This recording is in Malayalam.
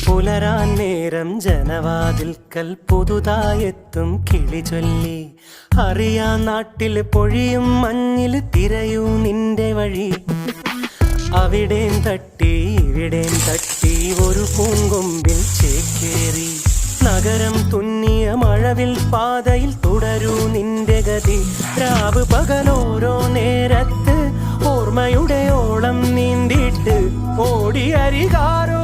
പുലരാൻ നേരം ജനവാതിൽക്കൽ പുതുതായെത്തും കിളി ചൊല്ലി. അറിയാ നാട്ടിൽ പൊഴിയും മഞ്ഞിൽ തിരയൂ നിന്റെ വഴി. അവിടേം തട്ടി ഇവിടേം തട്ടി ഒരു പൂങ്കൊമ്പിൽ ചേക്കേറി. നഗരം തുന്നിയ മഴവിൽ പാതയിൽ തുടരൂ നിന്റെ ഗതി. രാവ് പകലോരോ നേരത്ത് ഓർമ്മയുടെ ഓളം നീന്തിട്ട് ഓടിയരികാരോ